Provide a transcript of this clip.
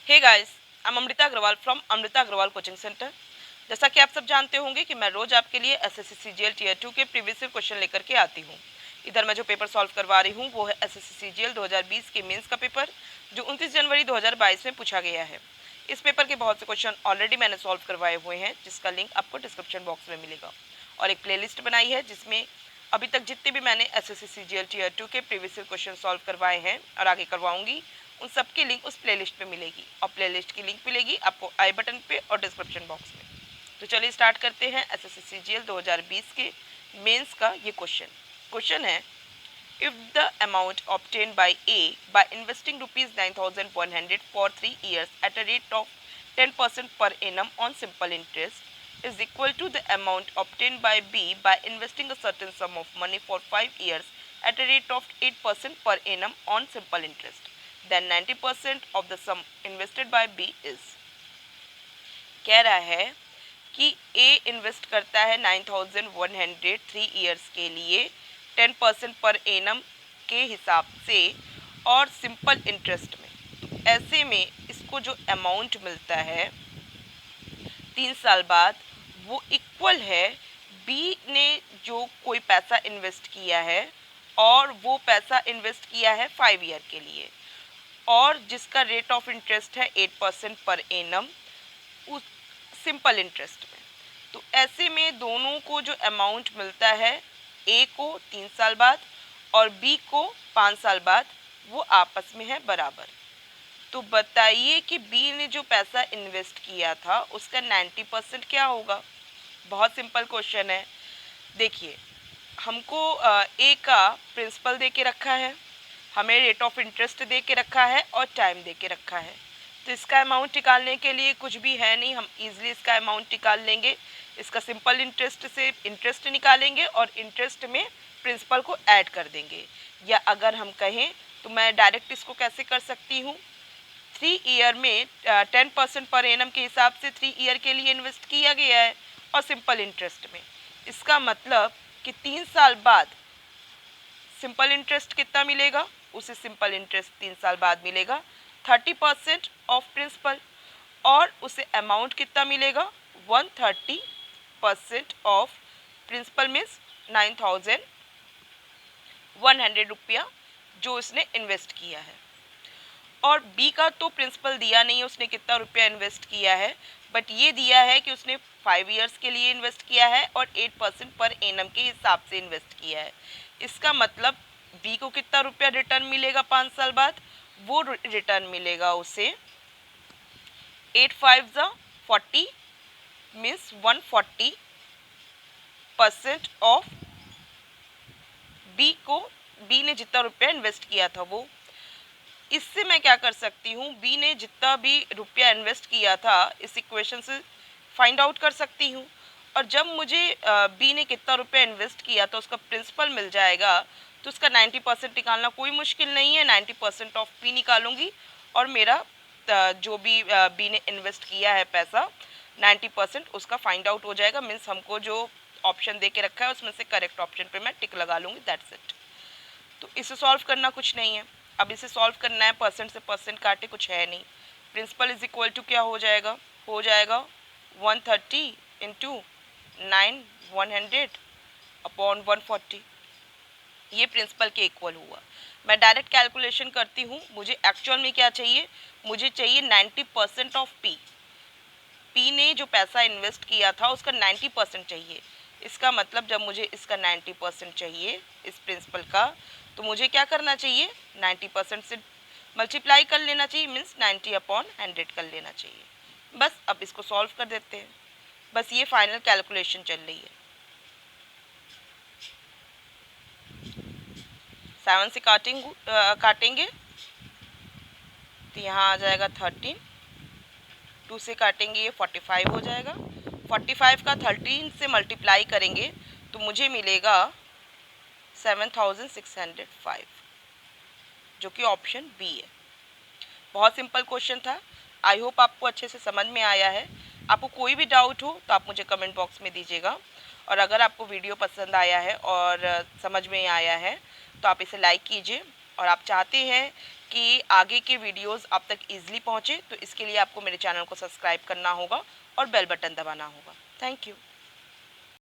Hey guys, I am Amrita Agarwal from Amrita Agarwal coaching centre. जैसा कि आप सब जानते होंगे कि मैं रोज आपके लिए एसएससी सीजीएल टीयर 2 के प्रीवियस ईयर क्वेश्चन लेकर के आती हूँ। इधर मैं जो पेपर सॉल्व करवा रही हूँ वो है एसएससी सीजीएल 2020 के मेंस का पेपर, जो 29 जनवरी 2022 में पूछा गया है। इस पेपर के बहुत से क्वेश्चन ऑलरेडी मैंने सॉल्व करवाए हुए हैं, जिसका लिंक आपको डिस्क्रिप्शन बॉक्स में मिलेगा। और एक प्लेलिस्ट बनाई है जिसमें अभी तक जितने भी मैंने एसएससी सीजीएल टीयर 2 के प्रीवियस ईयर क्वेश्चन सॉल्व करवाए हैं और आगे करवाऊंगी, उन सब की लिंक उस प्लेलिस्ट पे मिलेगी। और प्लेलिस्ट की लिंक मिलेगी आपको आई बटन पे और डिस्क्रिप्शन बॉक्स में। तो चलिए स्टार्ट करते हैं एसएससी सीजीएल 2020 के मेंस का ये क्वेश्चन है, if the amount obtained by A by investing rupees 9,100 for 3 years at a rate of 10% per annum on simple interest is equal to the amount obtained by B by investing a certain sum of money for 5 years at a rate of 8% per annum on simple interest, then 90% of the sum invested by B is। कह रहा है कि A invest करता है 9,100 3 years के लिए 10% per annum के हिसाब से और सिंपल इंटरेस्ट में। तो ऐसे में इसको जो अमाउंट मिलता है 3 साल बाद, वो इक्वल है बी ने जो कोई पैसा इन्वेस्ट किया है और वो पैसा इन्वेस्ट किया है 5 ईयर के लिए, और जिसका रेट ऑफ इंटरेस्ट है 8% पर एनम उस सिंपल इंटरेस्ट में। तो ऐसे में दोनों को जो अमाउंट मिलता है, ए को 3 साल बाद और बी को 5 साल बाद, वो आपस में है बराबर। तो बताइए कि बी ने जो पैसा इन्वेस्ट किया था उसका 90% क्या होगा। बहुत सिंपल क्वेश्चन है। देखिए, हमको ए का प्रिंसिपल दे के रखा है, हमें रेट ऑफ इंटरेस्ट दे के रखा है और टाइम दे के रखा है। तो इसका अमाउंट निकालने के लिए कुछ भी है नहीं, हम इजीली इसका अमाउंट निकाल लेंगे। इसका सिंपल इंटरेस्ट से इंटरेस्ट निकालेंगे और इंटरेस्ट में प्रिंसिपल को ऐड कर देंगे। या अगर हम कहें तो मैं डायरेक्ट इसको कैसे कर सकती हूँ, 3 ईयर में 10% पर एनम के हिसाब से 3 ईयर के लिए इन्वेस्ट किया गया है और सिंपल इंटरेस्ट में। इसका मतलब कि 3 साल बाद सिंपल इंटरेस्ट कितना मिलेगा, उसे सिंपल इंटरेस्ट 3 साल बाद मिलेगा 30% ऑफ प्रिंसिपल, और उसे अमाउंट कितना मिलेगा 130% ऑफ प्रिंसिपल मीन्स 9,100 रुपया जो उसने इन्वेस्ट किया है। और बी का तो प्रिंसिपल दिया नहीं है उसने कितना रुपया इन्वेस्ट किया है, बट ये दिया है कि उसने 5 इयर्स के लिए इन्वेस्ट किया है और 8% पर एनम के हिसाब से इन्वेस्ट किया है। इसका मतलब बी को कितना रुपया रिटर्न मिलेगा 5 साल बाद, वो रिटर्न मिलेगा उसे 8 5 40 मीन्स 140% ऑफ बी को, बी ने जितना रुपया इन्वेस्ट किया था वो। इससे मैं क्या कर सकती हूँ, बी ने जितना भी रुपया इन्वेस्ट किया था इस इक्वेशन से फाइंड आउट कर सकती हूँ। और जब मुझे बी ने कितना रुपया इन्वेस्ट किया था उसका प्रिंसिपल मिल जाएगा, तो उसका 90% निकालना कोई मुश्किल नहीं है। 90% ऑफ बी निकालूंगी और मेरा जो भी बी ने इन्वेस्ट किया है पैसा 90% उसका फाइंड आउट हो जाएगा। मीन्स हमको जो ऑप्शन दे के रखा है उसमें से करेक्ट ऑप्शन पे मैं टिक लगा लूँगी, दैट्स इट। तो इसे सॉल्व करना कुछ नहीं है। अब इसे सॉल्व करना है, परसेंट से परसेंट काटे कुछ है नहीं। प्रिंसिपल इज इक्वल टू क्या हो जाएगा 130 इंटू 9,100 अपॉन 140, ये प्रिंसिपल के इक्वल हुआ। मैं डायरेक्ट कैलकुलेशन करती हूँ। मुझे एक्चुअल में क्या चाहिए, मुझे चाहिए 90% ऑफ पी। पी ने जो पैसा इन्वेस्ट किया था उसका 90% चाहिए। इसका मतलब जब मुझे इसका 90% चाहिए इस प्रिंसिपल का, तो मुझे क्या करना चाहिए 90% से मल्टीप्लाई कर लेना चाहिए, मीन्स 90/100 कर लेना चाहिए। बस अब इसको सॉल्व कर देते हैं। बस ये फाइनल कैलकुलेशन चल रही है। 7 से काटेंगे तो यहाँ आ जाएगा 13, 2 से काटेंगे ये 45 हो जाएगा। 45 का 13 से मल्टीप्लाई करेंगे तो मुझे मिलेगा 7,605, जो कि ऑप्शन बी है। बहुत सिंपल क्वेश्चन था। आई होप आपको अच्छे से समझ में आया है। आपको कोई भी डाउट हो तो आप मुझे कमेंट बॉक्स में दीजिएगा। और अगर आपको वीडियो पसंद आया है और समझ में आया है तो आप इसे लाइक कीजिए। और आप चाहते हैं कि आगे के वीडियोस आप तक ईजिली पहुँचे, तो इसके लिए आपको मेरे चैनल को सब्सक्राइब करना होगा और बेल बटन दबाना होगा। Thank you.